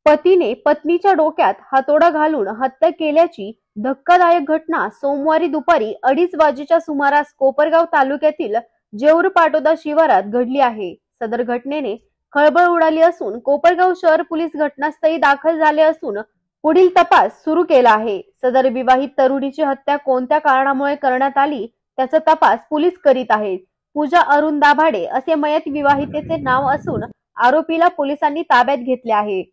पतीने पत्नीच्या डोक्यात हातोडा घालून हत्या केल्याची धक्कादायक घटना सोमवारी दुपारी 2:30 वाजेच्या सुमारास कोपरगाव तालुक्यातील जेऊर पाटोदा शिवारात घडली आहे। सदर घटनेने खळबळ उडाली असून कोपरगाव शहर पोलीस घटनास्थळी दाखल झाले असून पुढील तपास सुरू केला आहे। सदर विवाहित तरुणीची हत्या कोणत्या कारणामुळे करण्यात आली त्याचा तपास पोलीस करीत आहेत। पूजा अरुण दाभाडे असे मयत विवाहितेचे नाव असून आरोपीला पोलिसांनी ताब्यात घेतले आहे।